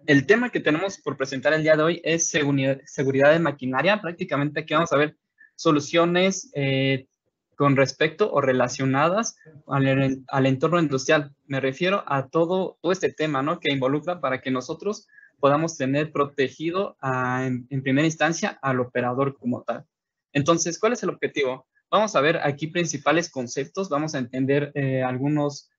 El tema que tenemos por presentar el día de hoy es seguridad de maquinaria. Prácticamente aquí vamos a ver soluciones con respecto o relacionadas al entorno industrial. Me refiero a todo este tema, ¿no? Que involucra para que nosotros podamos tener protegido en primera instancia al operador como tal. Entonces, ¿cuál es el objetivo? Vamos a ver aquí principales conceptos, vamos a entender algunas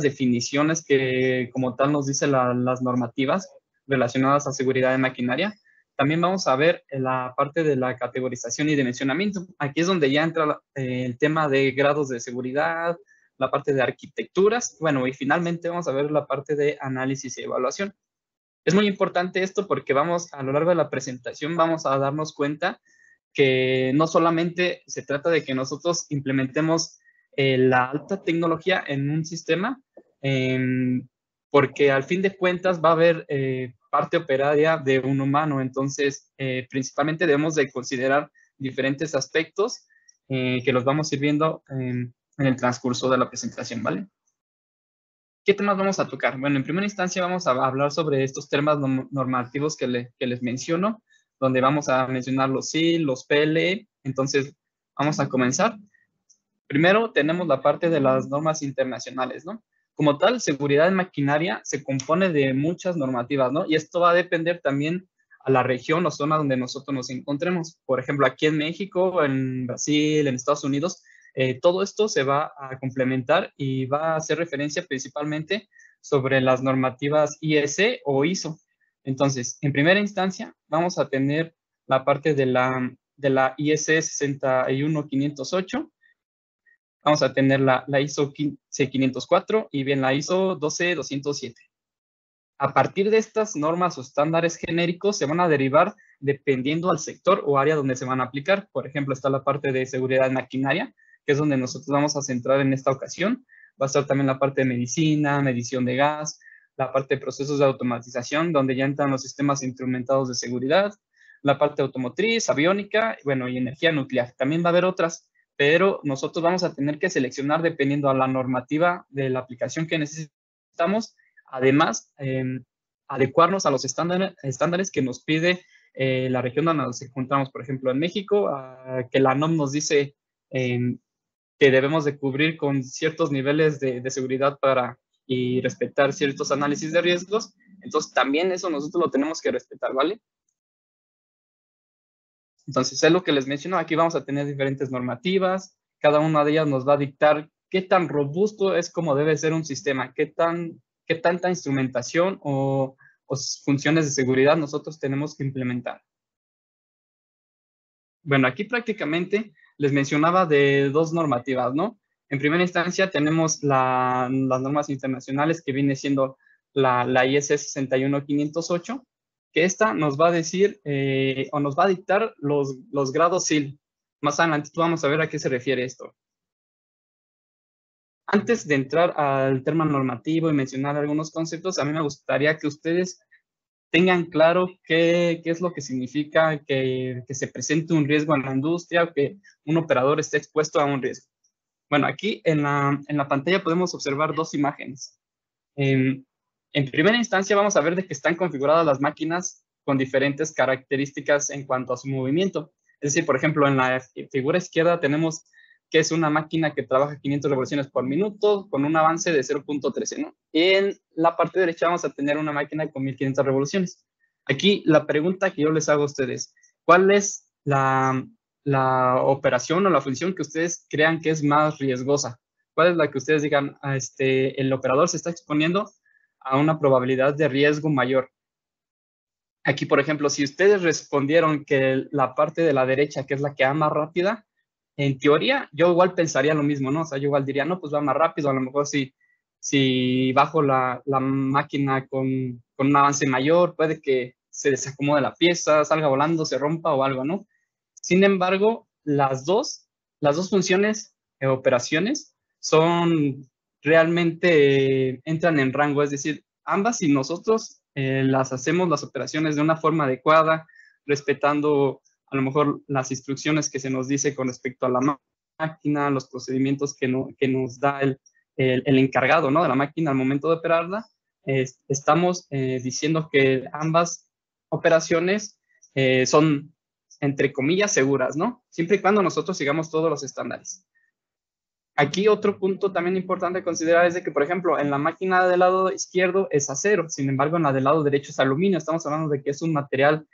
definiciones que como tal nos dicen las normativas relacionadas a seguridad de maquinaria. También vamos a ver la parte de la categorización y dimensionamiento. Aquí es donde ya entra el tema de grados de seguridad, la parte de arquitecturas, bueno, y finalmente vamos a ver la parte de análisis y evaluación. Es muy importante esto porque vamos, a lo largo de la presentación, vamos a darnos cuenta que no solamente se trata de que nosotros implementemos la alta tecnología en un sistema, eh, porque al fin de cuentas va a haber parte operaria de un humano, entonces principalmente debemos de considerar diferentes aspectos que los vamos a ir viendo en el transcurso de la presentación, ¿vale? ¿Qué temas vamos a tocar? Bueno, en primera instancia vamos a hablar sobre estos temas normativos que les menciono, donde vamos a mencionar los SIL, los PLE. Entonces, vamos a comenzar. Primero tenemos la parte de las normas internacionales, ¿no? Como tal, seguridad en maquinaria se compone de muchas normativas, ¿no? Y esto va a depender también a la región o zona donde nosotros nos encontremos. Por ejemplo, aquí en México, en Brasil, en Estados Unidos, todo esto se va a complementar y va a hacer referencia principalmente sobre las normativas IEC o ISO. Entonces, en primera instancia, vamos a tener la parte de la IEC 61508. Vamos a tener la ISO 16504 y bien la ISO 12207. A partir de estas normas o estándares genéricos se van a derivar dependiendo al sector o área donde se van a aplicar. Por ejemplo, está la parte de seguridad en maquinaria, que es donde nosotros vamos a centrar en esta ocasión. Va a estar también la parte de medicina, medición de gas, la parte de procesos de automatización, donde ya entran los sistemas instrumentados de seguridad, la parte automotriz, aviónica, bueno, y energía nuclear. También va a haber otras, pero nosotros vamos a tener que seleccionar dependiendo a la normativa de la aplicación que necesitamos. Además, adecuarnos a los estándares que nos pide la región donde nos encontramos. Por ejemplo, en México, que la NOM nos dice que debemos de cubrir con ciertos niveles de seguridad y respetar ciertos análisis de riesgos. Entonces, también eso nosotros lo tenemos que respetar, ¿vale? Entonces, es lo que les menciono. Aquí vamos a tener diferentes normativas. Cada una de ellas nos va a dictar qué tan robusto es como debe ser un sistema, qué tanta instrumentación o funciones de seguridad nosotros tenemos que implementar. Bueno, aquí prácticamente les mencionaba de dos normativas, ¿no? En primera instancia tenemos las normas internacionales que viene siendo la IS 61508, que esta nos va a decir o nos va a dictar los grados SIL. Más adelante vamos a ver a qué se refiere esto. Antes de entrar al tema normativo y mencionar algunos conceptos, a mí me gustaría que ustedes tengan claro qué es lo que significa que se presente un riesgo en la industria o que un operador esté expuesto a un riesgo. Bueno, aquí en la pantalla podemos observar dos imágenes. En primera instancia vamos a ver de que están configuradas las máquinas con diferentes características en cuanto a su movimiento. Es decir, por ejemplo, en la figura izquierda tenemos que es una máquina que trabaja 500 revoluciones por minuto con un avance de 0.13, ¿no? Y en la parte derecha vamos a tener una máquina con 1500 revoluciones. Aquí la pregunta que yo les hago a ustedes, ¿cuál es la operación o la función que ustedes crean que es más riesgosa? ¿Cuál es la que ustedes digan, el operador se está exponiendo a una probabilidad de riesgo mayor? Aquí, por ejemplo, si ustedes respondieron que la parte de la derecha, que es la que va más rápida, en teoría, yo igual pensaría lo mismo, ¿no? O sea, yo igual diría, no, pues va más rápido, a lo mejor si bajo la máquina con un avance mayor, puede que se desacomode la pieza, salga volando, se rompa o algo, ¿no? Sin embargo, las dos funciones, operaciones, son realmente entran en rango, es decir, ambas si nosotros las hacemos las operaciones de una forma adecuada, respetando a lo mejor las instrucciones que se nos dice con respecto a la máquina, los procedimientos que nos da el encargado, ¿no? De la máquina al momento de operarla, estamos diciendo que ambas operaciones son, entre comillas, seguras, ¿no? Siempre y cuando nosotros sigamos todos los estándares. Aquí otro punto también importante a considerar es de que, por ejemplo, en la máquina del lado izquierdo es acero, sin embargo, en la del lado derecho es aluminio. Estamos hablando de que es un material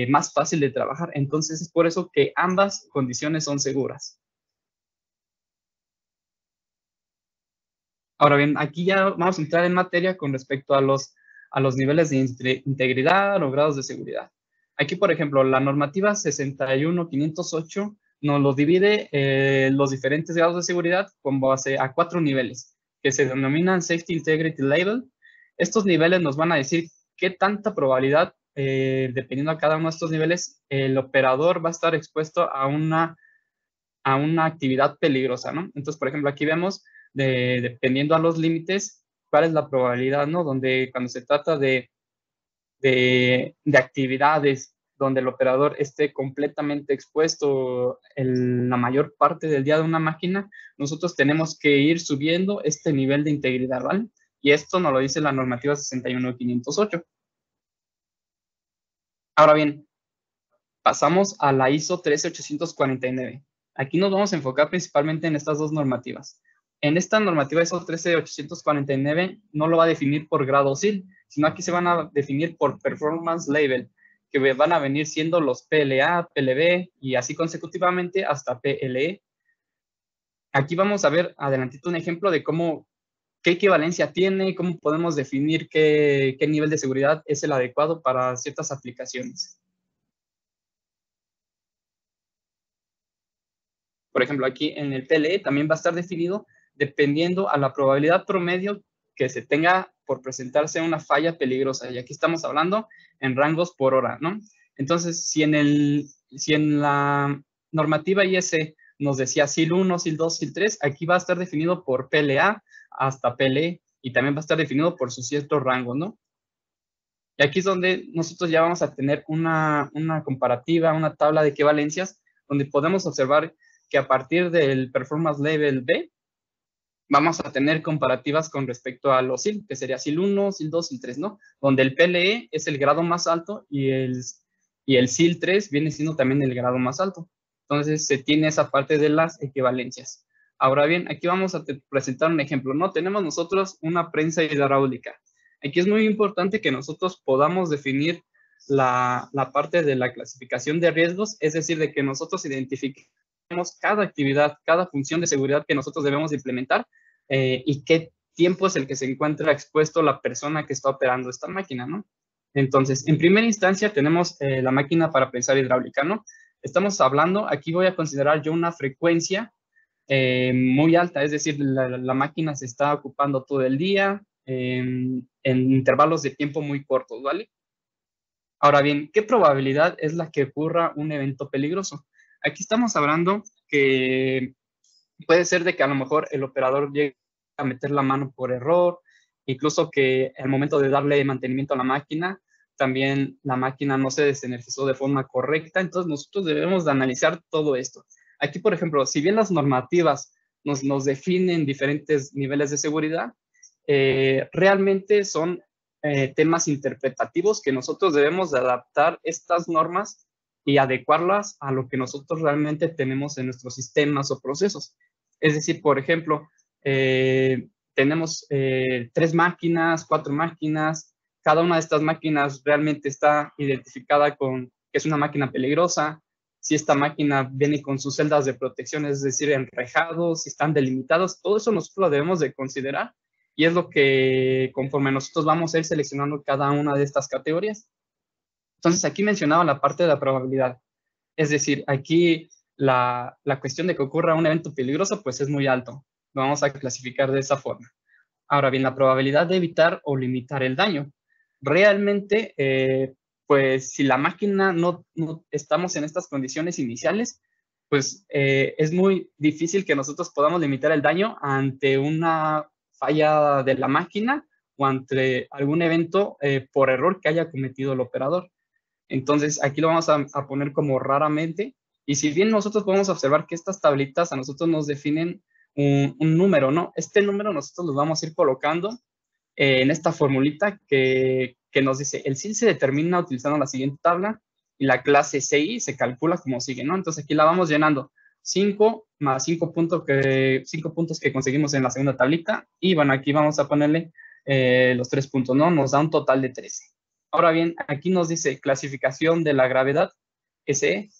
más fácil de trabajar. Entonces, es por eso que ambas condiciones son seguras. Ahora bien, aquí ya vamos a entrar en materia con respecto a los niveles de integridad o grados de seguridad. Aquí, por ejemplo, la normativa 61508 nos lo divide los diferentes grados de seguridad con base a 4 niveles, que se denominan Safety Integrity Level. Estos niveles nos van a decir qué tanta probabilidad, dependiendo a cada uno de estos niveles, el operador va a estar expuesto a una actividad peligrosa, ¿no? Entonces, por ejemplo, aquí vemos, dependiendo a los límites, cuál es la probabilidad, ¿no? Donde cuando se trata de actividades donde el operador esté completamente expuesto en la mayor parte del día de una máquina, nosotros tenemos que ir subiendo este nivel de integridad, ¿vale? Y esto nos lo dice la normativa 61508. Ahora bien, pasamos a la ISO 13849. Aquí nos vamos a enfocar principalmente en estas dos normativas. En esta normativa ISO 13849 no lo va a definir por grado SIL, sino aquí se van a definir por Performance Level, que van a venir siendo los PLA, PLB y así consecutivamente hasta PLE. Aquí vamos a ver adelantito un ejemplo de qué equivalencia tiene, cómo podemos definir qué nivel de seguridad es el adecuado para ciertas aplicaciones. Por ejemplo, aquí en el PLE también va a estar definido dependiendo a la probabilidad promedio que se tenga por presentarse una falla peligrosa. Y aquí estamos hablando en rangos por hora, ¿no? Entonces, si en la normativa IS nos decía SIL 1, SIL 2, SIL 3, aquí va a estar definido por PLA hasta PLE y también va a estar definido por su cierto rango, ¿no? Y aquí es donde nosotros ya vamos a tener una comparativa, una tabla de equivalencias, donde podemos observar que a partir del Performance Level B, vamos a tener comparativas con respecto a los SIL, que sería SIL 1, SIL 2, SIL 3, ¿no? Donde el PLE es el grado más alto y el SIL 3 viene siendo también el grado más alto. Entonces, se tiene esa parte de las equivalencias. Ahora bien, aquí vamos a presentar un ejemplo, ¿no? Tenemos nosotros una prensa hidráulica. Aquí es muy importante que nosotros podamos definir la parte de la clasificación de riesgos, es decir, de que nosotros identifiquemos cada actividad, cada función de seguridad que nosotros debemos implementar y qué tiempo es el que se encuentra expuesto la persona que está operando esta máquina, ¿no? Entonces, en primera instancia tenemos la máquina para prensar hidráulica, ¿no? Estamos hablando, aquí voy a considerar yo una frecuencia muy alta, es decir, la máquina se está ocupando todo el día en intervalos de tiempo muy cortos, ¿vale? Ahora bien, ¿qué probabilidad es la que ocurra un evento peligroso? Aquí estamos hablando que puede ser de que a lo mejor el operador llegue a meter la mano por error, incluso que al momento de darle mantenimiento a la máquina, también la máquina no se desenergizó de forma correcta. Entonces nosotros debemos de analizar todo esto. Aquí, por ejemplo, si bien las normativas nos definen diferentes niveles de seguridad, realmente son temas interpretativos que nosotros debemos de adaptar estas normas y adecuarlas a lo que nosotros realmente tenemos en nuestros sistemas o procesos. Es decir, por ejemplo, tenemos 3 máquinas, 4 máquinas, cada una de estas máquinas realmente está identificada con que es una máquina peligrosa, si esta máquina viene con sus celdas de protección, es decir, enrejados, si están delimitados, todo eso nosotros lo debemos de considerar y es lo que conforme nosotros vamos a ir seleccionando cada una de estas categorías. Entonces aquí mencionaba la parte de la probabilidad, es decir, aquí la cuestión de que ocurra un evento peligroso pues es muy alto, lo vamos a clasificar de esa forma. Ahora bien, la probabilidad de evitar o limitar el daño. Realmente, pues si la máquina no estamos en estas condiciones iniciales, pues es muy difícil que nosotros podamos limitar el daño ante una falla de la máquina o ante algún evento por error que haya cometido el operador. Entonces, aquí lo vamos a poner como raramente. Y si bien nosotros podemos observar que estas tablitas a nosotros nos definen un número, ¿no? Este número nosotros lo vamos a ir colocando en esta formulita que nos dice, el CIL se determina utilizando la siguiente tabla y la clase CI se calcula como sigue, ¿no? Entonces aquí la vamos llenando. 5 más 5 puntos que conseguimos en la segunda tablita. Y bueno, aquí vamos a ponerle los 3 puntos, ¿no? Nos da un total de 13. Ahora bien, aquí nos dice clasificación de la gravedad, SE.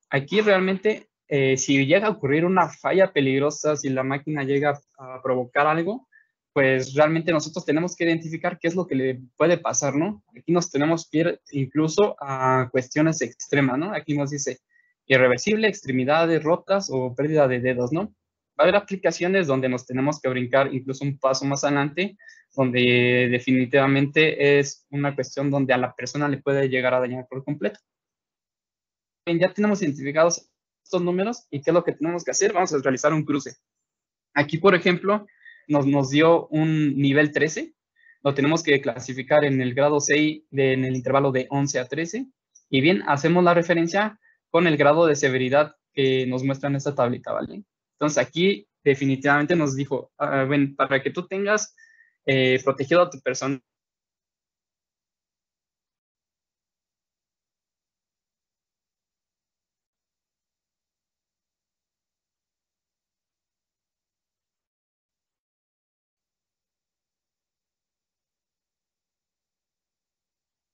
Aquí realmente, si llega a ocurrir una falla peligrosa, si la máquina llega a provocar algo, pues realmente nosotros tenemos que identificar qué es lo que le puede pasar, ¿no? Aquí nos tenemos que ir incluso a cuestiones extremas, ¿no? Aquí nos dice irreversible, extremidades rotas o pérdida de dedos, ¿no? Va a haber aplicaciones donde nos tenemos que brincar incluso un paso más adelante, donde definitivamente es una cuestión donde a la persona le puede llegar a dañar por completo. Bien, ya tenemos identificados estos números y qué es lo que tenemos que hacer. Vamos a realizar un cruce. Aquí, por ejemplo, nos dio un nivel 13. Lo tenemos que clasificar en el grado 6, en el intervalo de 11 a 13. Y bien, hacemos la referencia con el grado de severidad que nos muestra en esta tablita, ¿vale? Entonces, aquí definitivamente nos dijo, bueno, para que tú tengas protegido a tu persona,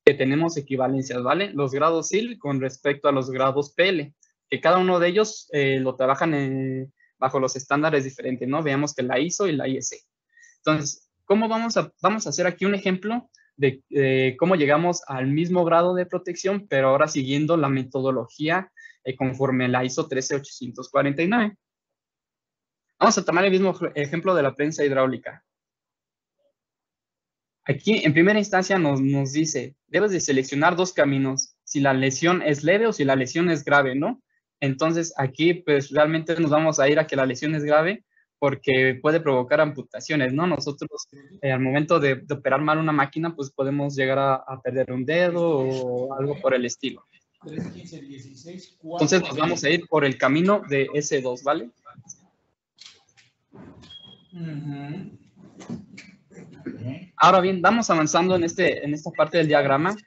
que tenemos equivalencias, ¿vale? Los grados SIL con respecto a los grados PL, que cada uno de ellos lo trabajan bajo los estándares diferentes, ¿no? Veamos que la ISO y la IEC. Entonces, ¿cómo vamos a hacer aquí un ejemplo de cómo llegamos al mismo grado de protección, pero ahora siguiendo la metodología conforme la ISO 13849? Vamos a tomar el mismo ejemplo de la prensa hidráulica. Aquí, en primera instancia, nos dice, debes de seleccionar 2 caminos, si la lesión es leve o si la lesión es grave, ¿no? Entonces, aquí, pues, realmente nos vamos a ir a que la lesión es grave porque puede provocar amputaciones, ¿no? Nosotros, al momento de operar mal una máquina, pues, podemos llegar a perder un dedo o algo por el estilo. Entonces, nos vamos a ir por el camino de S2, ¿vale? Ahora bien, vamos avanzando en esta parte del diagrama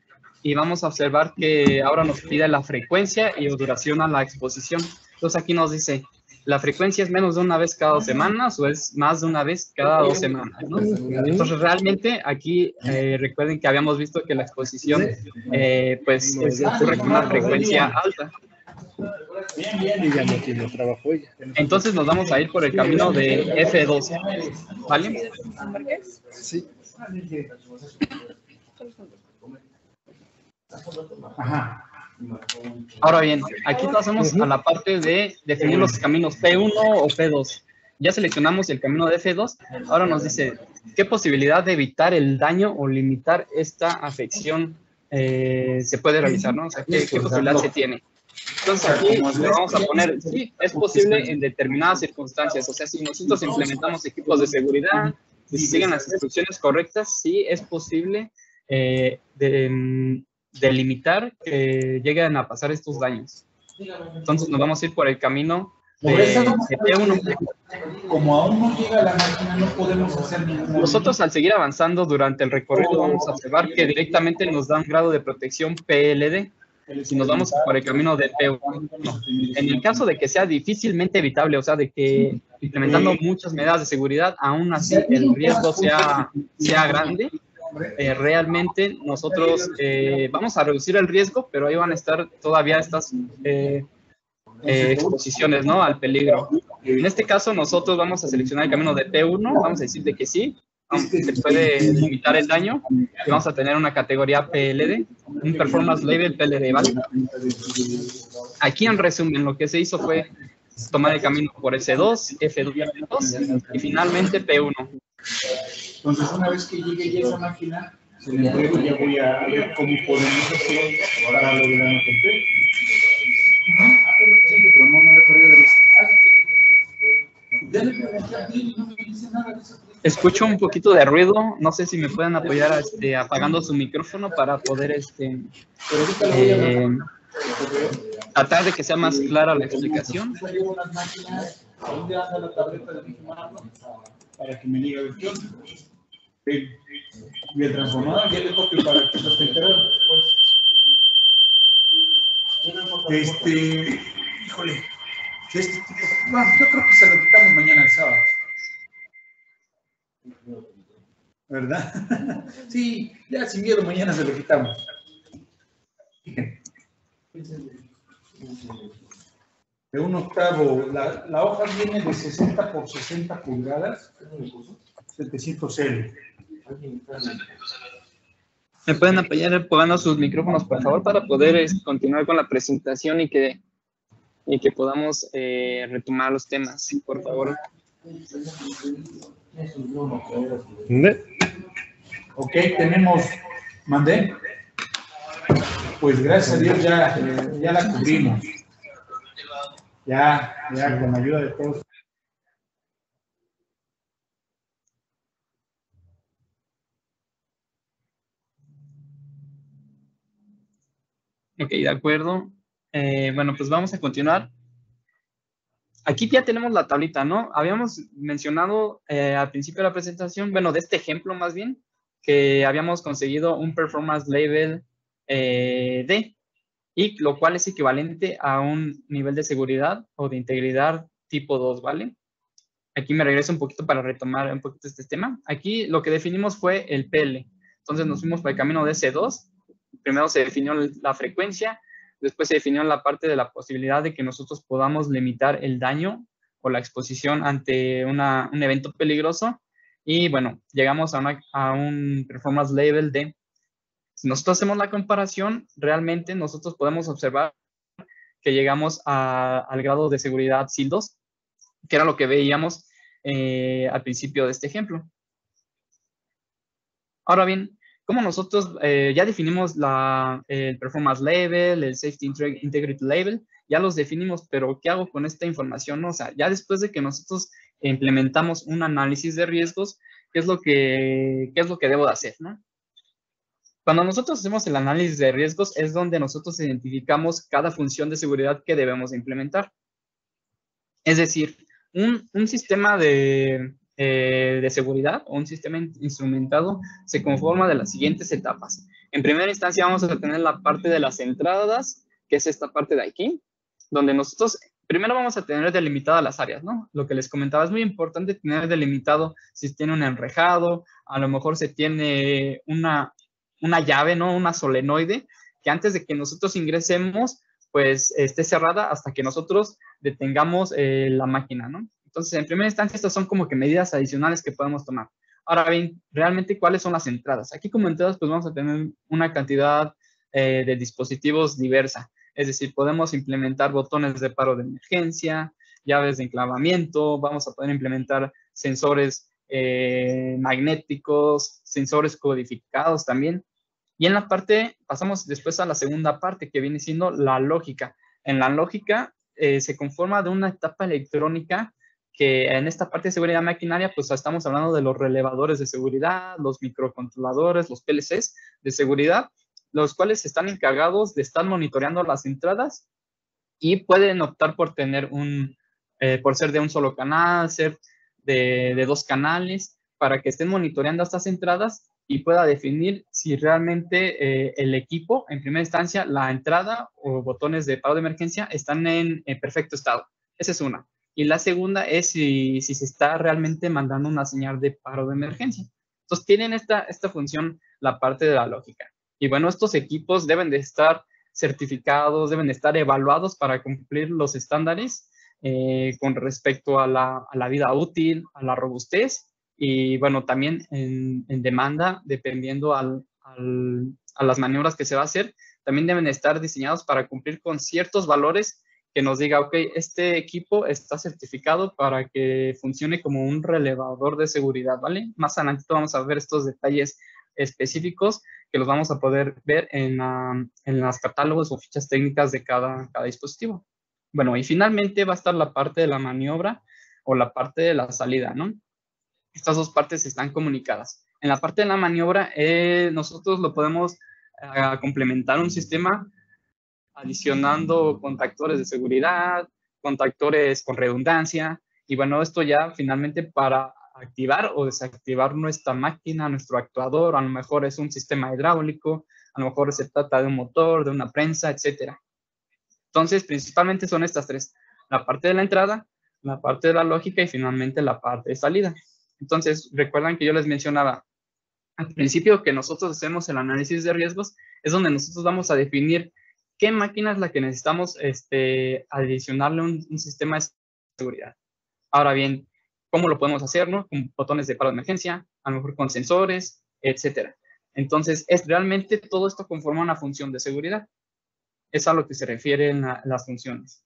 y vamos a observar que ahora nos pide la frecuencia y duración a la exposición. Entonces aquí nos dice, la frecuencia es menos de una vez cada 2 semanas o es más de una vez cada 2 semanas, ¿no? Entonces realmente aquí recuerden que habíamos visto que la exposición pues ocurre con una frecuencia alta. Entonces nos vamos a ir por el camino de F2, ¿vale? Sí. Ajá. Ahora bien, aquí pasamos a la parte de definir los caminos P1 o P2. Ya seleccionamos el camino de F2. Ahora nos dice, ¿qué posibilidad de evitar el daño o limitar esta afección se puede realizar, ¿no? O sea, ¿qué posibilidad se tiene? Entonces aquí le vamos a poner, sí, es posible en determinadas circunstancias. O sea, si nosotros implementamos equipos de seguridad, si siguen las instrucciones correctas, sí es posible delimitar que lleguen a pasar estos daños. Entonces nos vamos a ir por el camino de P1. Como aún no llega la máquina, no podemos hacer ningún. Nosotros al seguir avanzando durante el recorrido vamos a observar que directamente nos da un grado de protección PLD. Si nos vamos por el camino de P1. En el caso de que sea difícilmente evitable, o sea, de que implementando muchas medidas de seguridad, aún así el riesgo sea grande, realmente nosotros vamos a reducir el riesgo, pero ahí van a estar todavía estas exposiciones, ¿no?, al peligro. En este caso nosotros vamos a seleccionar el camino de P1, vamos a decir de que sí, se puede limitar el daño y vamos a tener una categoría PLD, un Performance Level PLD, ¿vale? Aquí en resumen lo que se hizo fue tomar el camino por S2, F2 y finalmente P1. Entonces una vez que llegue ya esa máquina, se le entrega, ya voy a ver cómo podemos hacer para lograr el P. Pero no le perdí de vista. Ya le pregunté a ti y no me dice nada de eso. Escucho un poquito de ruido, no sé si me pueden apoyar apagando su micrófono para poder tratar de que sea más clara la explicación. Para que me diga qué onda. Y el transformador ya le copio para que lo esté enterado. Híjole, bueno, yo creo que se lo quitamos mañana el sábado. ¿Verdad? Sí, ya sin miedo mañana se lo quitamos. De 1/8, la hoja viene de 60 por 60 pulgadas, 700 L. ¿Me pueden apoyar apagando sus micrófonos, por favor, para poder continuar con la presentación y que podamos retomar los temas, por favor? Ok, tenemos, ¿mandé? Pues gracias a Dios ya la cubrimos. Ya con la ayuda de todos. Ok, de acuerdo. Bueno, pues vamos a continuar. Aquí ya tenemos la tablita, ¿no? Habíamos mencionado al principio de la presentación, bueno, de este ejemplo más bien, que habíamos conseguido un performance level D, y lo cual es equivalente a un nivel de seguridad o de integridad tipo 2, ¿vale? Aquí me regreso un poquito para retomar un poquito este tema. Aquí lo que definimos fue el PL. Entonces nos fuimos por el camino de C2. Primero se definió la frecuencia, después se definió la parte de la posibilidad de que nosotros podamos limitar el daño o la exposición ante un evento peligroso. Y bueno, llegamos a un performance level D. Si nosotros hacemos la comparación, realmente nosotros podemos observar que llegamos al grado de seguridad SIL 2, que era lo que veíamos al principio de este ejemplo. Ahora bien, como nosotros ya definimos el performance level, el safety integrity level, ya los definimos, pero ¿qué hago con esta información? O sea, ya después de que nosotros implementamos un análisis de riesgos, ¿qué es lo que debo de hacer, no? Cuando nosotros hacemos el análisis de riesgos es donde nosotros identificamos cada función de seguridad que debemos implementar. Es decir, un sistema de seguridad o un sistema instrumentado se conforma de las siguientes etapas. En primera instancia vamos a tener la parte de las entradas, que es esta parte de aquí, donde nosotros primero vamos a tener delimitadas las áreas, ¿no? Lo que les comentaba, es muy importante tener delimitado si tiene un enrejado, a lo mejor se tiene una llave, ¿no? Una solenoide, que antes de que nosotros ingresemos, pues esté cerrada hasta que nosotros detengamos la máquina, ¿no? Entonces, en primera instancia, estas son como que medidas adicionales que podemos tomar. Ahora bien, realmente, ¿cuáles son las entradas? Aquí como entradas, pues vamos a tener una cantidad de dispositivos diversa. Es decir, podemos implementar botones de paro de emergencia, llaves de enclavamiento, vamos a poder implementar sensores magnéticos, sensores codificados también. Y en la parte, pasamos después a la segunda parte, que viene siendo la lógica. En la lógica se conforma de una etapa electrónica que en esta parte de seguridad maquinaria, pues estamos hablando de los relevadores de seguridad, los microcontroladores, los PLCs de seguridad, los cuales están encargados de estar monitoreando las entradas y pueden optar por tener por ser de un solo canal, ser de 2 canales, para que estén monitoreando estas entradas y pueda definir si realmente el equipo, en primera instancia, la entrada o botones de paro de emergencia están en perfecto estado. Esa es una. Y la segunda es si se está realmente mandando una señal de paro de emergencia. Entonces, tienen esta función, la parte de la lógica. Y bueno, estos equipos deben de estar certificados, deben de estar evaluados para cumplir los estándares con respecto a la vida útil, a la robustez y bueno, también en demanda, dependiendo a las maniobras que se va a hacer, también deben estar diseñados para cumplir con ciertos valores que nos diga, ok, este equipo está certificado para que funcione como un relevador de seguridad, ¿vale? Más adelante vamos a ver estos detalles específicos que los vamos a poder ver en las catálogos o fichas técnicas de cada dispositivo. Bueno, y finalmente va a estar la parte de la maniobra o la parte de la salida, ¿no? Estas dos partes están comunicadas. En la parte de la maniobra, nosotros lo podemos complementar un sistema adicionando contactores de seguridad, contactores con redundancia, y bueno, esto ya finalmente para activar o desactivar nuestra máquina, nuestro actuador. A lo mejor es un sistema hidráulico, a lo mejor se trata de un motor, de una prensa, etcétera. Entonces, principalmente son estas tres: la parte de la entrada, la parte de la lógica y finalmente la parte de salida. Entonces, recuerdan que yo les mencionaba al principio que nosotros hacemos el análisis de riesgos, es donde nosotros vamos a definir qué máquina es la que necesitamos adicionarle un sistema de seguridad. Ahora bien, ¿cómo lo podemos hacer? ¿No? Con botones de paro de emergencia, a lo mejor con sensores, etcétera. Entonces, realmente todo esto conforma una función de seguridad. Es a lo que se refieren las funciones.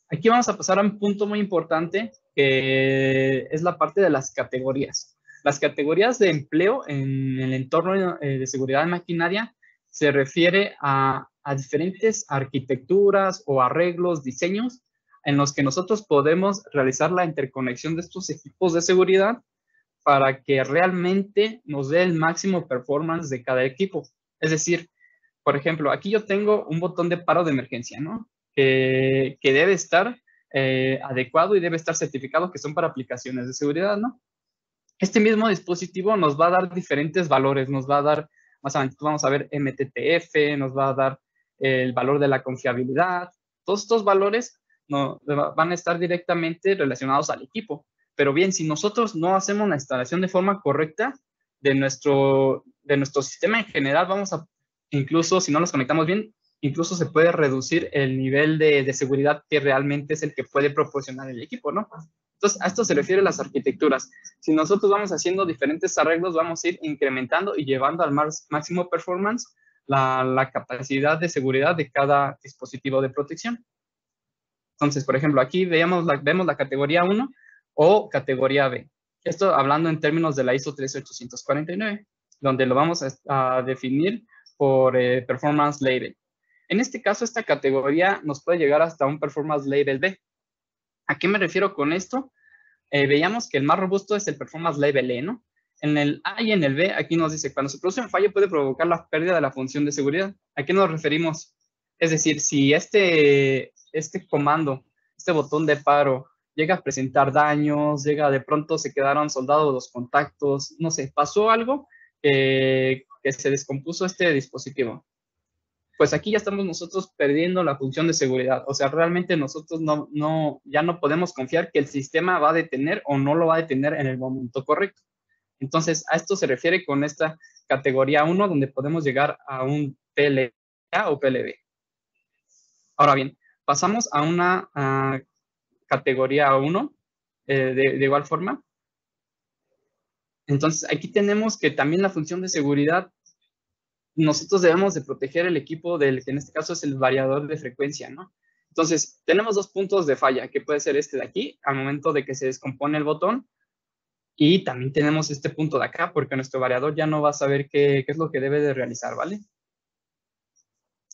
Aquí vamos a pasar a un punto muy importante, que es la parte de las categorías. Las categorías de empleo en el entorno de seguridad de maquinaria se refiere a diferentes arquitecturas o arreglos, diseños, en los que nosotros podemos realizar la interconexión de estos equipos de seguridad para que realmente nos dé el máximo performance de cada equipo. Es decir, por ejemplo, aquí yo tengo un botón de paro de emergencia, ¿no? Que debe estar adecuado y debe estar certificado, que son para aplicaciones de seguridad, ¿no? Este mismo dispositivo nos va a dar diferentes valores, nos va a dar, más adelante vamos a ver MTTF, nos va a dar el valor de la confiabilidad. Todos estos valores van a estar directamente relacionados al equipo. Pero bien, si nosotros no hacemos la instalación de forma correcta de nuestro sistema en general, vamos a, incluso si no los conectamos bien, incluso se puede reducir el nivel de seguridad que realmente es el que puede proporcionar el equipo, ¿no? Entonces, a esto se refiere las arquitecturas. Si nosotros vamos haciendo diferentes arreglos, vamos a ir incrementando y llevando al máximo performance la capacidad de seguridad de cada dispositivo de protección. Entonces, por ejemplo, aquí vemos la categoría 1 o categoría B. Esto hablando en términos de la ISO 13849, donde lo vamos a definir por Performance Level. En este caso, esta categoría nos puede llegar hasta un Performance Level B. ¿A qué me refiero con esto? Veíamos que el más robusto es el Performance Level E, ¿no? En el A y en el B, aquí nos dice, cuando se produce un fallo puede provocar la pérdida de la función de seguridad. ¿A qué nos referimos? Es decir, si este comando, este botón de paro, llega a presentar daños, de pronto se quedaron soldados los contactos, no sé, pasó algo que se descompuso este dispositivo. Pues aquí ya estamos nosotros perdiendo la función de seguridad. O sea, realmente nosotros ya no podemos confiar que el sistema va a detener o no lo va a detener en el momento correcto. Entonces, a esto se refiere con esta categoría 1, donde podemos llegar a un PLA o PLB. Ahora bien, pasamos a una categoría 1, de igual forma. Entonces, aquí tenemos que también la función de seguridad, nosotros debemos de proteger el equipo que en este caso es el variador de frecuencia, ¿no? Entonces, tenemos dos puntos de falla, que puede ser este de aquí, al momento de que se descompone el botón, y también tenemos este punto de acá, porque nuestro variador ya no va a saber qué es lo que debe de realizar, ¿vale?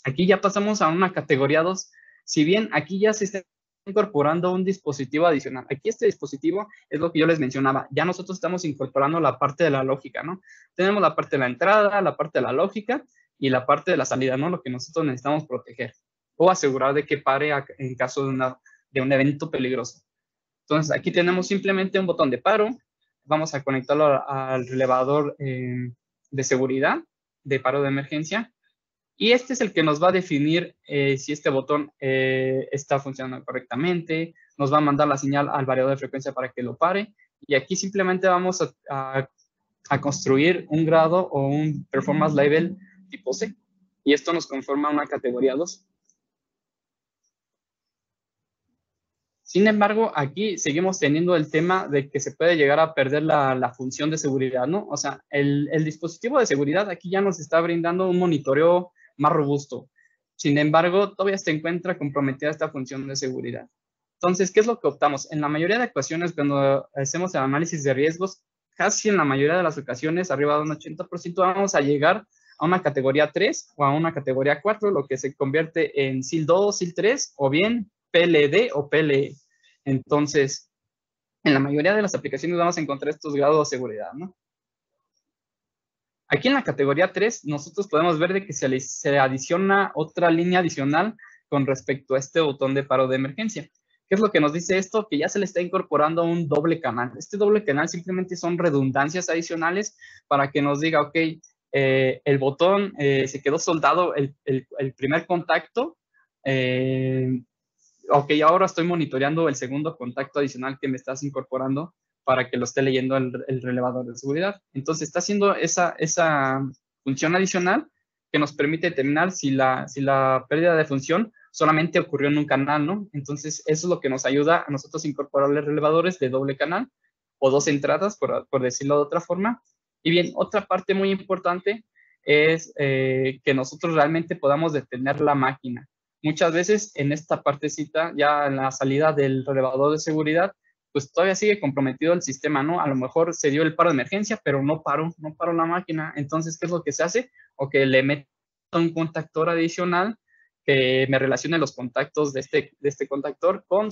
Aquí ya pasamos a una categoría 2. Si bien aquí ya se está incorporando un dispositivo adicional. Aquí este dispositivo es lo que yo les mencionaba. Ya nosotros estamos incorporando la parte de la lógica, ¿no? Tenemos la parte de la entrada, la parte de la lógica y la parte de la salida, ¿no? Lo que nosotros necesitamos proteger o asegurar de que pare en caso de un evento peligroso. Entonces, aquí tenemos simplemente un botón de paro. Vamos a conectarlo al relevador de seguridad, de paro de emergencia. Y este es el que nos va a definir si este botón está funcionando correctamente, nos va a mandar la señal al variador de frecuencia para que lo pare, y aquí simplemente vamos a construir un grado o un performance level tipo C, y esto nos conforma una categoría 2. Sin embargo, aquí seguimos teniendo el tema de que se puede llegar a perder la función de seguridad, ¿no? O sea, el dispositivo de seguridad aquí ya nos está brindando un monitoreo más robusto. Sin embargo, todavía se encuentra comprometida esta función de seguridad. Entonces, ¿qué es lo que optamos? En la mayoría de ocasiones, cuando hacemos el análisis de riesgos, casi en la mayoría de las ocasiones, arriba de un 80%, vamos a llegar a una categoría 3 o a una categoría 4, lo que se convierte en SIL 2, SIL 3 o bien PLD o PLE. Entonces, en la mayoría de las aplicaciones vamos a encontrar estos grados de seguridad, ¿no? Aquí en la categoría 3, nosotros podemos ver de que se adiciona otra línea adicional con respecto a este botón de paro de emergencia. ¿Qué es lo que nos dice esto? Que ya se le está incorporando un doble canal. Este doble canal simplemente son redundancias adicionales para que nos diga, ok, el botón se quedó soldado el primer contacto, ok, ahora estoy monitoreando el segundo contacto adicional que me estás incorporando para que lo esté leyendo el relevador de seguridad. Entonces está haciendo esa función adicional que nos permite determinar si la pérdida de función solamente ocurrió en un canal, ¿no? Entonces eso es lo que nos ayuda a nosotros incorporarle relevadores de doble canal o dos entradas, por decirlo de otra forma. Y bien, otra parte muy importante es que nosotros realmente podamos detener la máquina. Muchas veces en esta partecita, ya en la salida del relevador de seguridad, pues todavía sigue comprometido el sistema, ¿no? A lo mejor se dio el paro de emergencia, pero no paró la máquina. Entonces, ¿qué es lo que se hace? O que le meto un contactor adicional que me relacione los contactos de este contactor con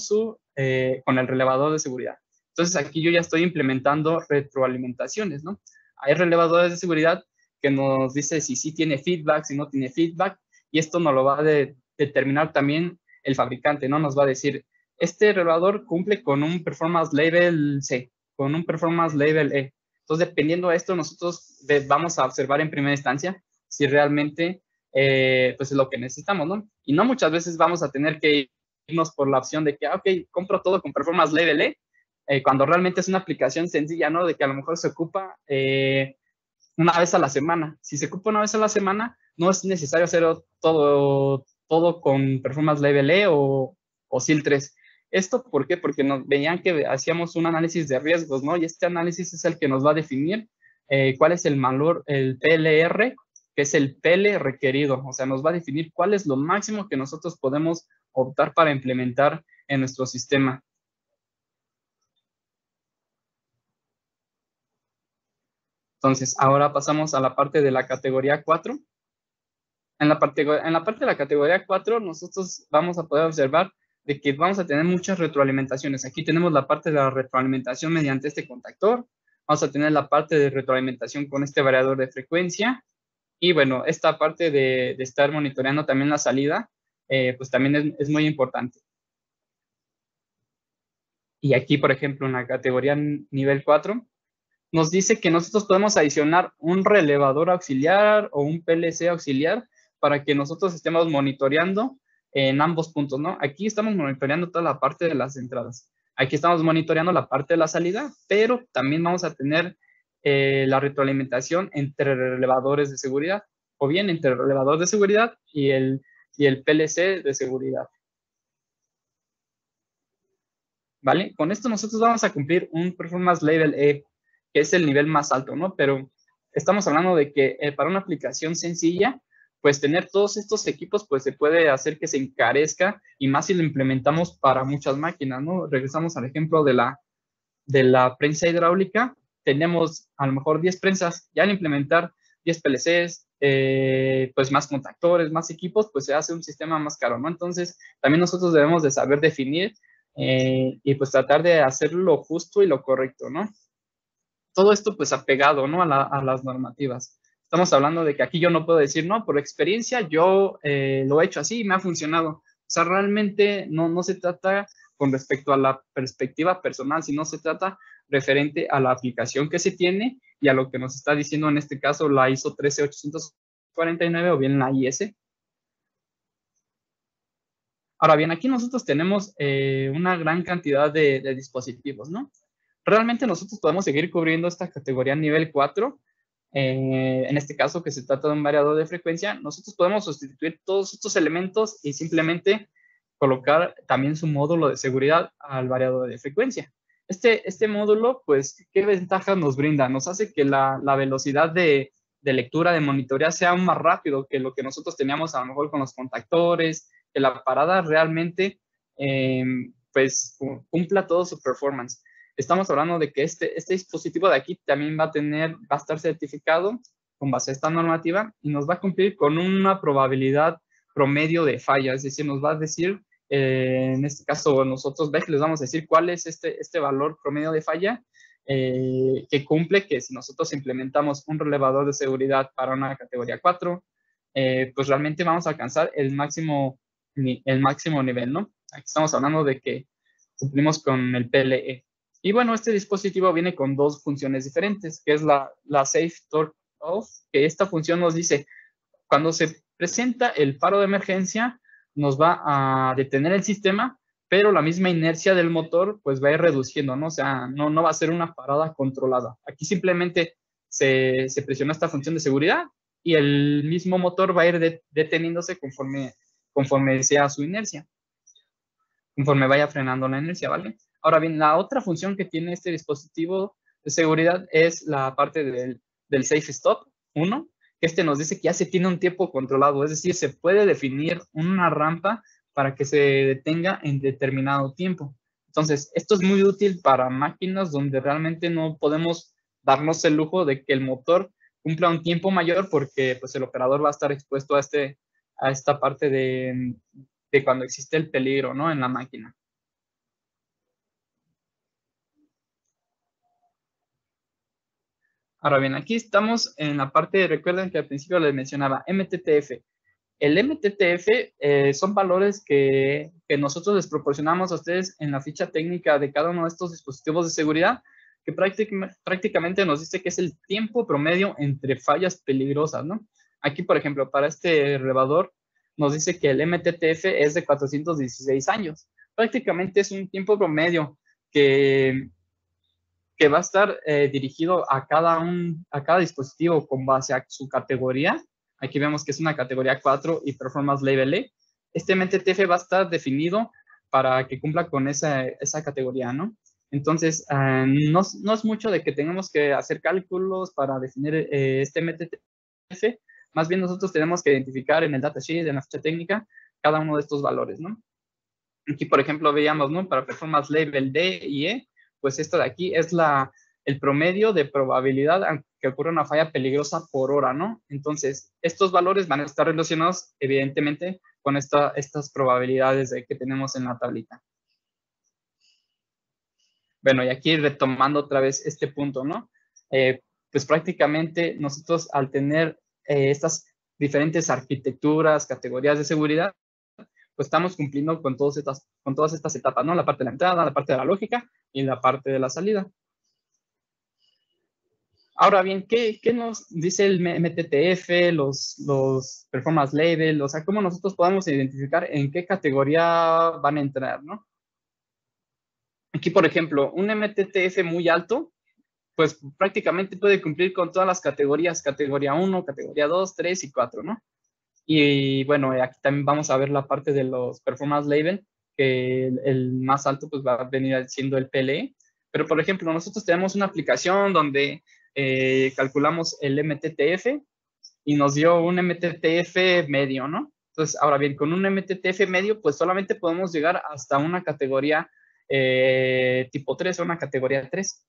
el relevador de seguridad. Entonces, aquí yo ya estoy implementando retroalimentaciones, ¿no? Hay relevadores de seguridad que nos dice si sí tiene feedback, si no tiene feedback, y esto nos lo va a determinar también el fabricante, ¿no? Nos va a decir, este relevador cumple con un performance level C, con un performance level E. Entonces, dependiendo de esto, nosotros vamos a observar en primera instancia si realmente pues es lo que necesitamos, ¿no? Y no muchas veces vamos a tener que irnos por la opción de que, ok, compro todo con performance level E, cuando realmente es una aplicación sencilla, ¿no? De que a lo mejor se ocupa una vez a la semana. Si se ocupa una vez a la semana, no es necesario hacer todo con performance level E o SIL 3. ¿Esto por qué? Porque nos veían que hacíamos un análisis de riesgos, ¿no? Y este análisis es el que nos va a definir cuál es el valor, el PLR, que es el PL requerido. O sea, nos va a definir cuál es lo máximo que nosotros podemos optar para implementar en nuestro sistema. Entonces, ahora pasamos a la parte de la categoría 4. En la parte de la categoría 4, nosotros vamos a poder observar de que vamos a tener muchas retroalimentaciones. Aquí tenemos la parte de la retroalimentación mediante este contactor. Vamos a tener la parte de retroalimentación con este variador de frecuencia. Y bueno, esta parte de estar monitoreando también la salida, pues también es muy importante. Y aquí, por ejemplo, en la categoría nivel 4, nos dice que nosotros podemos adicionar un relevador auxiliar o un PLC auxiliar para que nosotros estemos monitoreando en ambos puntos, ¿no? Aquí estamos monitoreando toda la parte de las entradas. Aquí estamos monitoreando la parte de la salida, pero también vamos a tener la retroalimentación entre relevadores de seguridad, o bien entre el relevador de seguridad y el PLC de seguridad. ¿Vale? Con esto nosotros vamos a cumplir un Performance Level E, que es el nivel más alto, ¿no? Pero estamos hablando de que para una aplicación sencilla, pues tener todos estos equipos, pues se puede hacer que se encarezca, y más si lo implementamos para muchas máquinas, ¿no? Regresamos al ejemplo de la prensa hidráulica. Tenemos a lo mejor 10 prensas, ya al implementar 10 PLCs, pues más contactores, más equipos, pues se hace un sistema más caro, ¿no? Entonces, también nosotros debemos de saber definir y pues tratar de hacer lo justo y lo correcto, ¿no? Todo esto pues apegado, ¿no? A las normativas. Estamos hablando de que aquí yo no puedo decir, no, por experiencia yo lo he hecho así y me ha funcionado. O sea, realmente no se trata con respecto a la perspectiva personal, sino se trata referente a la aplicación que se tiene y a lo que nos está diciendo en este caso la ISO 13849 o bien la IS. Ahora bien, aquí nosotros tenemos una gran cantidad de dispositivos, ¿no? Realmente nosotros podemos seguir cubriendo esta categoría nivel 4, en este caso que se trata de un variador de frecuencia. Nosotros podemos sustituir todos estos elementos y simplemente colocar también su módulo de seguridad al variador de frecuencia. Este módulo, pues, ¿qué ventajas nos brinda? Nos hace que la velocidad de lectura, de monitorear sea aún más rápido que lo que nosotros teníamos a lo mejor con los contactores, que la parada realmente pues cumpla todo su performance. Estamos hablando de que este dispositivo de aquí también va a estar certificado con base a esta normativa y nos va a cumplir con una probabilidad promedio de falla, es decir, nos va a decir, en este caso nosotros les vamos a decir cuál es este valor promedio de falla que cumple, que si nosotros implementamos un relevador de seguridad para una categoría 4, pues realmente vamos a alcanzar el máximo nivel, ¿no? Aquí estamos hablando de que cumplimos con el PLE. Y bueno, este dispositivo viene con dos funciones diferentes, que es la Safe Torque Off, que esta función nos dice, cuando se presenta el paro de emergencia, nos va a detener el sistema, pero la misma inercia del motor pues va a ir reduciendo, ¿no? O sea, no va a ser una parada controlada. Aquí simplemente se presiona esta función de seguridad y el mismo motor va a ir deteniéndose conforme sea su inercia, conforme vaya frenando la inercia, ¿vale? Ahora bien, la otra función que tiene este dispositivo de seguridad es la parte del Safe Stop 1, que este nos dice que ya se tiene un tiempo controlado, es decir, se puede definir una rampa para que se detenga en determinado tiempo. Entonces, esto es muy útil para máquinas donde realmente no podemos darnos el lujo de que el motor cumpla un tiempo mayor porque pues, el operador va a estar expuesto a esta parte de cuando existe el peligro, ¿no? En la máquina. Ahora bien, aquí estamos en la parte, recuerden que al principio les mencionaba MTTF. El MTTF son valores que nosotros les proporcionamos a ustedes en la ficha técnica de cada uno de estos dispositivos de seguridad, que prácticamente nos dice que es el tiempo promedio entre fallas peligrosas, ¿no? Aquí, por ejemplo, para este elevador, nos dice que el MTTF es de 416 años. Prácticamente es un tiempo promedio que va a estar dirigido a cada dispositivo con base a su categoría. Aquí vemos que es una categoría 4 y Performance Level E. Este MTTF va a estar definido para que cumpla con esa categoría, ¿no? Entonces, no es mucho de que tengamos que hacer cálculos para definir este MTTF. Más bien nosotros tenemos que identificar en el datasheet, en la ficha técnica, cada uno de estos valores, ¿no? Aquí, por ejemplo, veíamos, ¿no? Para Performance Level D y E, pues esto de aquí es el promedio de probabilidad que ocurra una falla peligrosa por hora, ¿no? Entonces, estos valores van a estar relacionados, evidentemente, con estas probabilidades que tenemos en la tablita. Bueno, y aquí retomando otra vez este punto, ¿no? Pues prácticamente nosotros al tener estas diferentes arquitecturas, categorías de seguridad, pues estamos cumpliendo con todas estas etapas, ¿no? La parte de la entrada, la parte de la lógica y la parte de la salida. Ahora bien, ¿qué nos dice el MTTF, los performance level? O sea, ¿cómo nosotros podemos identificar en qué categoría van a entrar, ¿no? Aquí, por ejemplo, un MTTF muy alto, pues prácticamente puede cumplir con todas las categorías, categoría 1, categoría 2, 3 y 4, ¿no? Y bueno, aquí también vamos a ver la parte de los performance level, que el más alto pues va a venir siendo el PLE. Pero por ejemplo, nosotros tenemos una aplicación donde calculamos el MTTF y nos dio un MTTF medio, ¿no? Entonces, ahora bien, con un MTTF medio, pues solamente podemos llegar hasta una categoría tipo 3 o una categoría 3.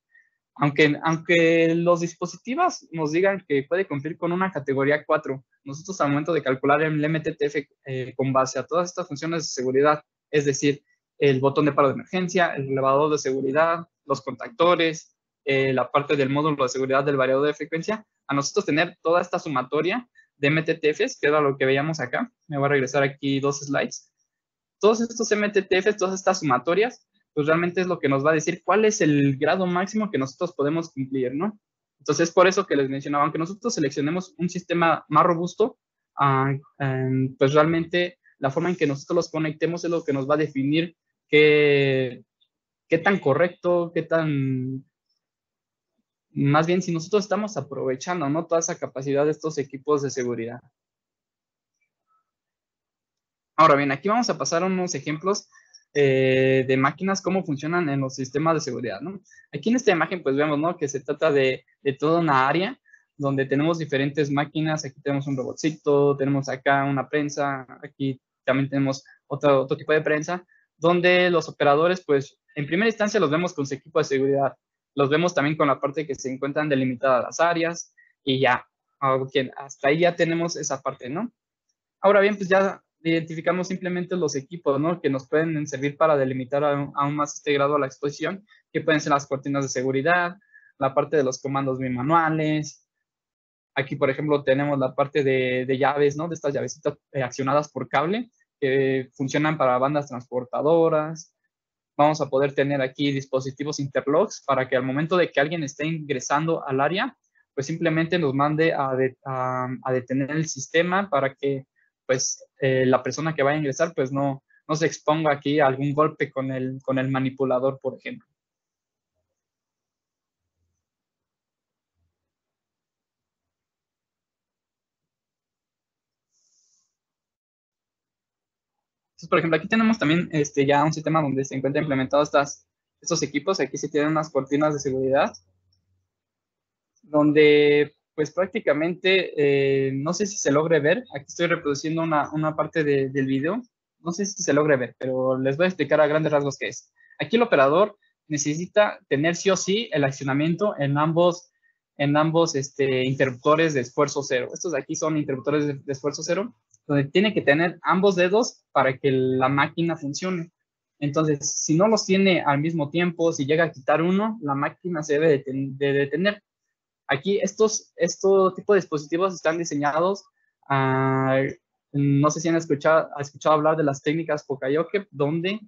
Aunque los dispositivos nos digan que puede cumplir con una categoría 4, nosotros al momento de calcular el MTTF con base a todas estas funciones de seguridad, es decir, el botón de paro de emergencia, el elevador de seguridad, los contactores, la parte del módulo de seguridad del variador de frecuencia, a nosotros tener toda esta sumatoria de MTTFs, que era lo que veíamos acá, me voy a regresar aquí 2 slides, todos estos MTTFs, todas estas sumatorias, pues realmente es lo que nos va a decir cuál es el grado máximo que nosotros podemos cumplir, ¿no? Entonces, es por eso que les mencionaba, aunque nosotros seleccionemos un sistema más robusto, pues realmente la forma en que nosotros los conectemos es lo que nos va a definir qué tan correcto, más bien si nosotros estamos aprovechando, ¿no? Toda esa capacidad de estos equipos de seguridad. Ahora bien, aquí vamos a pasar a unos ejemplos de máquinas, cómo funcionan en los sistemas de seguridad, ¿no? Aquí en esta imagen, pues vemos, ¿no? Que se trata de toda una área donde tenemos diferentes máquinas. Aquí tenemos un robotcito, tenemos acá una prensa, aquí también tenemos otro tipo de prensa, donde los operadores, pues, en primera instancia los vemos con su equipo de seguridad. Los vemos también con la parte que se encuentran delimitadas las áreas y ya, hasta ahí ya tenemos esa parte, ¿no? Ahora bien, pues ya identificamos simplemente los equipos, ¿no? Que nos pueden servir para delimitar aún más este grado a la exposición, que pueden ser las cortinas de seguridad, la parte de los comandos bimanuales. Aquí, por ejemplo, tenemos la parte de llaves, ¿no? De estas llavecitas accionadas por cable, que funcionan para bandas transportadoras. Vamos a poder tener aquí dispositivos interlocks para que al momento de que alguien esté ingresando al área, pues simplemente nos mande a detener el sistema para que pues la persona que vaya a ingresar pues no se exponga aquí a algún golpe con el manipulador, por ejemplo. Entonces, por ejemplo, aquí tenemos también ya un sistema donde se encuentran implementados estos equipos. Aquí se tienen unas cortinas de seguridad donde pues prácticamente, no sé si se logre ver, aquí estoy reproduciendo una parte del video, no sé si se logre ver, pero les voy a explicar a grandes rasgos qué es. Aquí el operador necesita tener sí o sí el accionamiento en ambos interruptores de esfuerzo cero. Estos de aquí son interruptores de esfuerzo cero, donde tiene que tener ambos dedos para que la máquina funcione. Entonces, si no los tiene al mismo tiempo, si llega a quitar uno, la máquina se debe de detener. Aquí estos tipos de dispositivos están diseñados, no sé si han escuchado hablar de las técnicas Poka-yoke, donde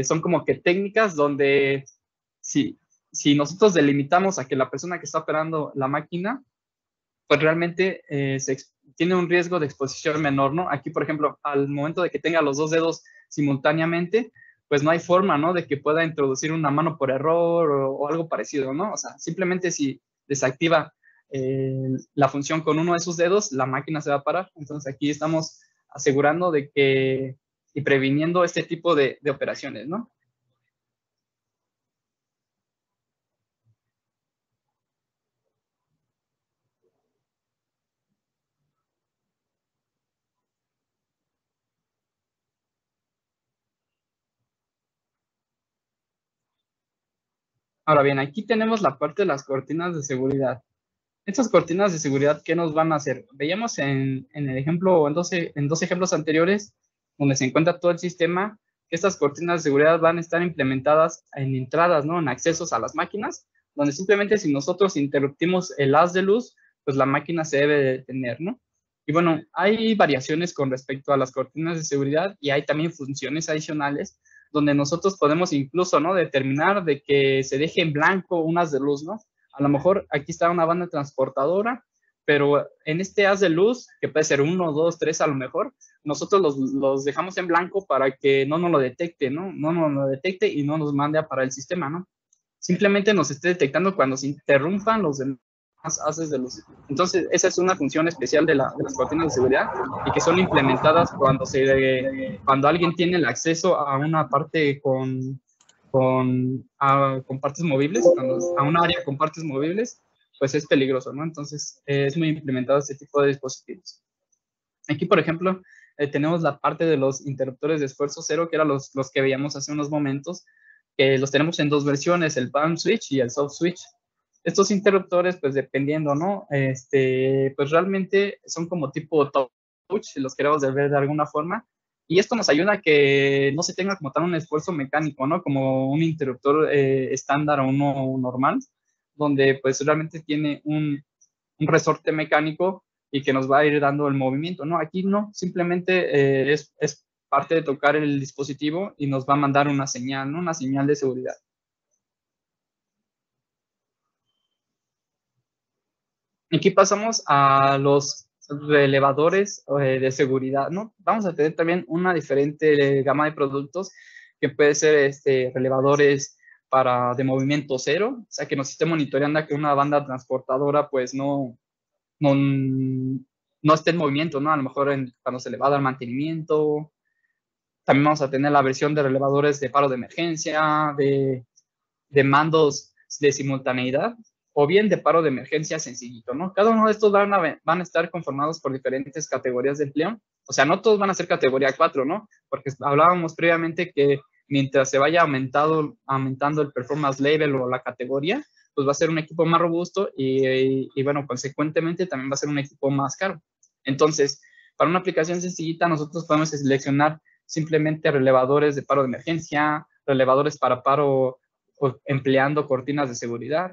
son como que técnicas donde si nosotros delimitamos a que la persona que está operando la máquina, pues realmente tiene un riesgo de exposición menor, ¿no? Aquí, por ejemplo, al momento de que tenga los dos dedos simultáneamente, pues no hay forma, ¿no? De que pueda introducir una mano por error o algo parecido, ¿no? O sea, simplemente si desactiva la función con uno de sus dedos, la máquina se va a parar. Entonces aquí estamos asegurando de que y previniendo este tipo de operaciones, ¿no? Ahora bien, aquí tenemos la parte de las cortinas de seguridad. Estas cortinas de seguridad, ¿qué nos van a hacer? Veíamos en el ejemplo, en dos ejemplos anteriores, donde se encuentra todo el sistema, que estas cortinas de seguridad van a estar implementadas en entradas, ¿no? En accesos a las máquinas, donde simplemente si nosotros interrumpimos el haz de luz, pues la máquina se debe detener, ¿no? Y bueno, hay variaciones con respecto a las cortinas de seguridad y hay también funciones adicionales donde nosotros podemos incluso, ¿no? Determinar de que se deje en blanco unas de luz, ¿no? A lo mejor aquí está una banda transportadora, pero en este haz de luz, que puede ser 1, 2, 3 a lo mejor, nosotros los dejamos en blanco para que no nos lo detecte, ¿no? No nos lo detecte y no nos mande a parar el sistema, ¿no? Simplemente nos esté detectando cuando se interrumpan los demás haces de luz. Entonces, esa es una función especial de las cortinas de seguridad y que son implementadas cuando alguien tiene el acceso a una parte con partes movibles, a un área con partes movibles, pues es peligroso, ¿no? Entonces, es muy implementado este tipo de dispositivos. Aquí, por ejemplo, tenemos la parte de los interruptores de esfuerzo cero, que eran los que veíamos hace unos momentos, que los tenemos en dos versiones, el palm switch y el soft switch. Estos interruptores, pues dependiendo, ¿no? Pues realmente son como tipo touch, si los queremos ver de alguna forma, y esto nos ayuda a que no se tenga como tal un esfuerzo mecánico, ¿no? Como un interruptor estándar o uno normal, donde pues realmente tiene un resorte mecánico y que nos va a ir dando el movimiento, ¿no? Aquí no, simplemente es parte de tocar el dispositivo y nos va a mandar una señal, ¿no? Una señal de seguridad. Aquí pasamos a los relevadores de seguridad, ¿no? Vamos a tener también una diferente gama de productos que puede ser relevadores de movimiento cero, o sea, que nos esté monitoreando que una banda transportadora pues no, no esté en movimiento, ¿no? A lo mejor cuando se le va a dar mantenimiento. También vamos a tener la versión de relevadores de paro de emergencia, de mandos de simultaneidad, o bien de paro de emergencia sencillito, ¿no? Cada uno de estos van a estar conformados por diferentes categorías de empleo. O sea, no todos van a ser categoría 4, ¿no? Porque hablábamos previamente que mientras se vaya aumentando el performance level o la categoría, pues va a ser un equipo más robusto y bueno, consecuentemente también va a ser un equipo más caro. Entonces, para una aplicación sencillita, nosotros podemos seleccionar simplemente relevadores de paro de emergencia, relevadores para paro empleando cortinas de seguridad.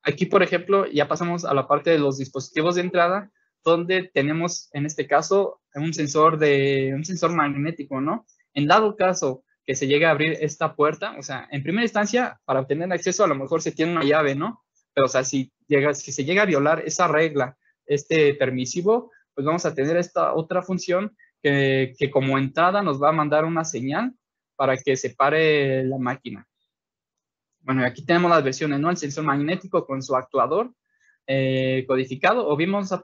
Aquí, por ejemplo, ya pasamos a la parte de los dispositivos de entrada, donde tenemos, en este caso, un sensor magnético, ¿no? En dado caso que se llegue a abrir esta puerta, o sea, en primera instancia, para obtener acceso a lo mejor se tiene una llave, ¿no? Pero, o sea, si se llega a violar esa regla, este permisivo, pues vamos a tener esta otra función que como entrada nos va a mandar una señal para que se pare la máquina. Bueno, aquí tenemos las versiones, ¿no? El sensor magnético con su actuador codificado, o bien vamos a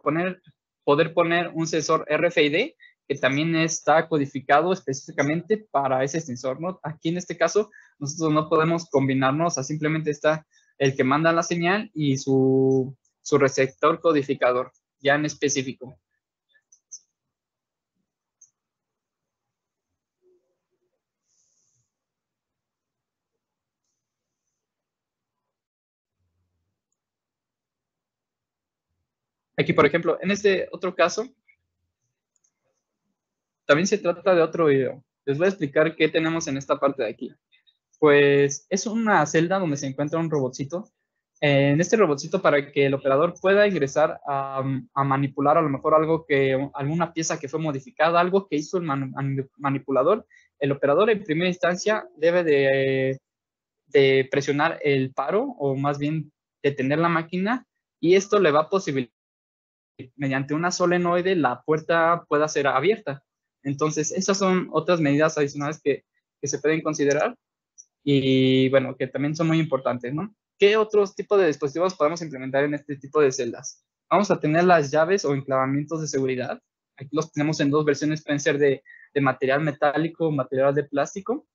poder poner un sensor RFID que también está codificado específicamente para ese sensor, ¿no? Aquí en este caso, nosotros no podemos combinarnos, o sea, simplemente está el que manda la señal y su receptor codificador, ya en específico. Aquí, por ejemplo, en este otro caso, también se trata de otro video. Les voy a explicar qué tenemos en esta parte de aquí. Pues es una celda donde se encuentra un robotcito. En este robotcito, para que el operador pueda ingresar a manipular a lo mejor alguna pieza que fue modificada, algo que hizo el manipulador, el operador en primera instancia debe de presionar el paro, o más bien detener la máquina, y esto le va a posibilitar mediante una solenoide la puerta pueda ser abierta. Entonces, esas son otras medidas adicionales que se pueden considerar y, bueno, que también son muy importantes, ¿no? ¿Qué otros tipos de dispositivos podemos implementar en este tipo de celdas? Vamos a tener las llaves o enclavamientos de seguridad. Aquí los tenemos en dos versiones, pueden ser de material metálico o material de plástico.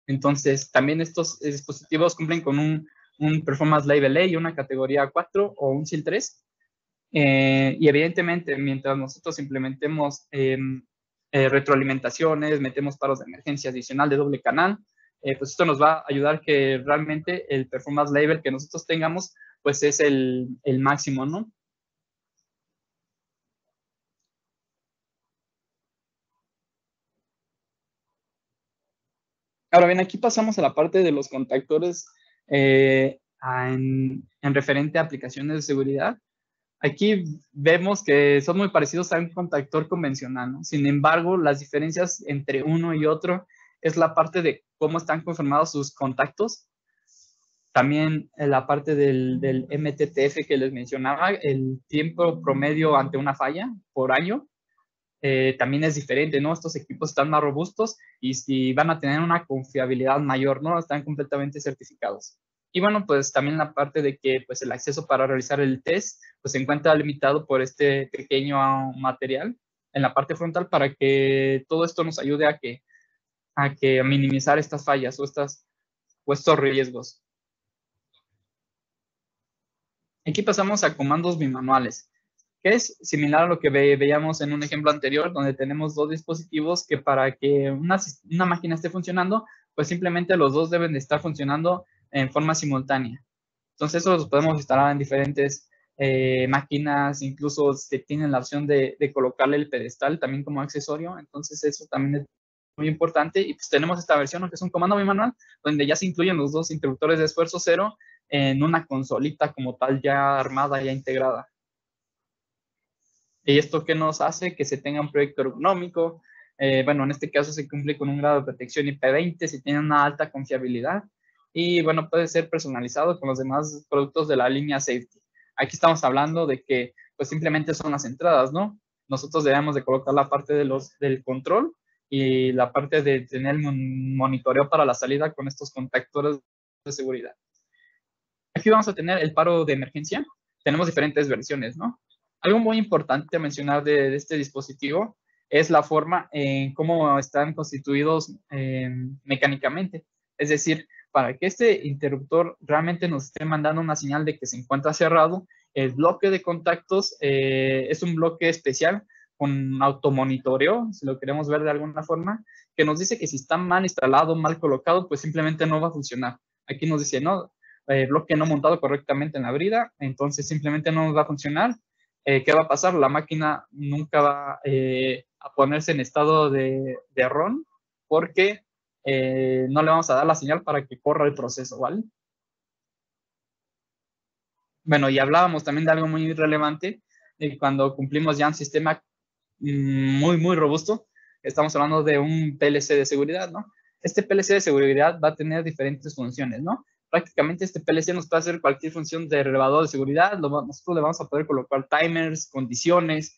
Entonces, también estos dispositivos cumplen con un Performance Level A y una categoría 4 o un SIL 3. Y evidentemente, mientras nosotros implementemos retroalimentaciones, metemos paros de emergencia adicional de doble canal, pues esto nos va a ayudar que realmente el performance level que nosotros tengamos, pues es el máximo, ¿no? Ahora bien, aquí pasamos a la parte de los contactores en referente a aplicaciones de seguridad. Aquí vemos que son muy parecidos a un contactor convencional, ¿no? Sin embargo, las diferencias entre uno y otro es la parte de cómo están conformados sus contactos. También la parte del MTTF que les mencionaba, el tiempo promedio ante una falla por año, también es diferente, ¿no? Estos equipos están más robustos y van a tener una confiabilidad mayor, ¿no? Están completamente certificados. Y bueno, pues también la parte de que pues el acceso para realizar el test pues se encuentra limitado por este pequeño material en la parte frontal para que todo esto nos ayude a minimizar estas fallas o estos riesgos. Aquí pasamos a comandos bimanuales, que es similar a lo que veíamos en un ejemplo anterior, donde tenemos dos dispositivos que para que una máquina esté funcionando, pues simplemente los dos deben de estar funcionando en forma simultánea. Entonces, eso los podemos instalar en diferentes máquinas, incluso se tienen la opción de colocarle el pedestal también como accesorio, entonces eso también es muy importante. Y pues tenemos esta versión que es un comando bimanual, donde ya se incluyen los dos interruptores de esfuerzo cero en una consolita como tal ya armada, ya integrada. ¿Y esto qué nos hace? Que se tenga un proyecto ergonómico. Bueno, en este caso se cumple con un grado de protección IP20, se tiene una alta confiabilidad y bueno, puede ser personalizado con los demás productos de la línea Safety. Aquí estamos hablando de que pues simplemente son las entradas, ¿no? Nosotros debemos de colocar la parte del control y la parte de tener un monitoreo para la salida con estos contactores de seguridad. Aquí vamos a tener el paro de emergencia. Tenemos diferentes versiones, ¿no? Algo muy importante a mencionar de este dispositivo es la forma en cómo están constituidos mecánicamente. Es decir, para que este interruptor realmente nos esté mandando una señal de que se encuentra cerrado, el bloque de contactos es un bloque especial con automonitoreo, si lo queremos ver de alguna forma, que nos dice que si está mal instalado, mal colocado, pues simplemente no va a funcionar. Aquí nos dice, no, bloque no montado correctamente en la brida, entonces simplemente no nos va a funcionar. ¿qué va a pasar? La máquina nunca va a ponerse en estado de RON porque no le vamos a dar la señal para que corra el proceso, ¿vale? Bueno, y hablábamos también de algo muy relevante, cuando cumplimos ya un sistema muy robusto, estamos hablando de un PLC de seguridad, ¿no? Este PLC de seguridad va a tener diferentes funciones, ¿no? Prácticamente este PLC nos puede hacer cualquier función de relevador de seguridad, nosotros le vamos a poder colocar timers, condiciones,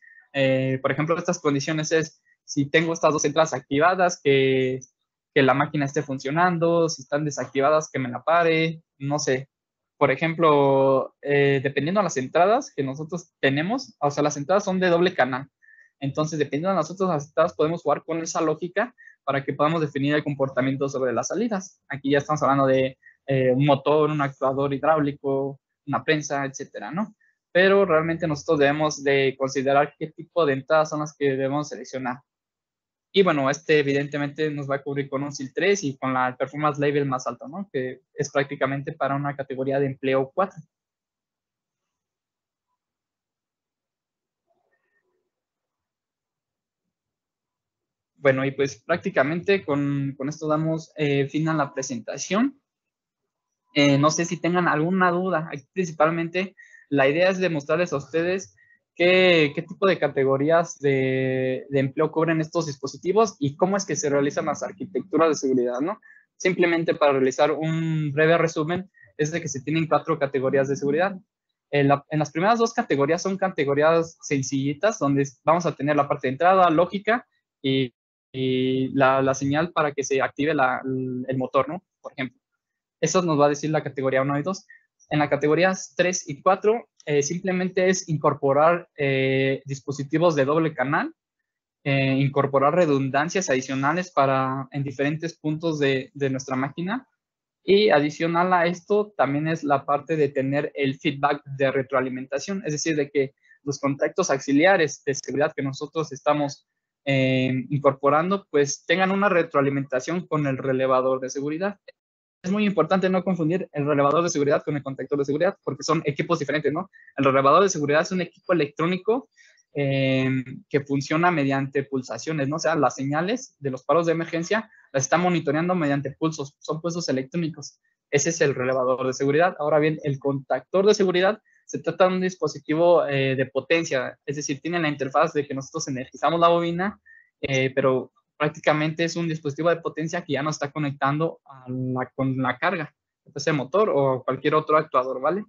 por ejemplo, estas condiciones es si tengo estas dos entradas activadas, que la máquina esté funcionando, si están desactivadas, que me la pare, no sé. Por ejemplo, dependiendo de las entradas que nosotros tenemos, o sea, las entradas son de doble canal. Entonces, dependiendo de nosotros las entradas, podemos jugar con esa lógica para que podamos definir el comportamiento sobre las salidas. Aquí ya estamos hablando de un motor, un actuador hidráulico, una prensa, etcétera, ¿no? Pero realmente nosotros debemos de considerar qué tipo de entradas son las que debemos seleccionar. Y bueno, este evidentemente nos va a cubrir con un SIL 3 y con la performance level más alto, ¿no? Que es prácticamente para una categoría de empleo 4. Bueno, y pues prácticamente con esto damos fin a la presentación. No sé si tengan alguna duda. Aquí principalmente la idea es demostrarles a ustedes qué tipo de categorías de empleo cubren estos dispositivos y cómo es que se realizan las arquitecturas de seguridad, ¿no? Simplemente para realizar un breve resumen, es de que se tienen 4 categorías de seguridad. En las primeras 2 categorías son categorías sencillitas, donde vamos a tener la parte de entrada, lógica y la señal para que se active el motor, ¿no? Por ejemplo. Eso nos va a decir la categoría 1 y 2. En la categoría 3 y 4, simplemente es incorporar dispositivos de doble canal, incorporar redundancias adicionales en diferentes puntos de nuestra máquina. Y adicional a esto, también es la parte de tener el feedback de retroalimentación, es decir, de que los contactos auxiliares de seguridad que nosotros estamos incorporando, pues tengan una retroalimentación con el relevador de seguridad. Es muy importante no confundir el relevador de seguridad con el contactor de seguridad, porque son equipos diferentes, ¿no? El relevador de seguridad es un equipo electrónico que funciona mediante pulsaciones, ¿no? O sea, las señales de los paros de emergencia las está monitoreando mediante pulsos, son pulsos electrónicos. Ese es el relevador de seguridad. Ahora bien, el contactor de seguridad se trata de un dispositivo de potencia, es decir, tiene la interfaz de que nosotros energizamos la bobina, pero prácticamente es un dispositivo de potencia que ya no está conectando con la carga, ya sea motor o cualquier otro actuador, ¿vale?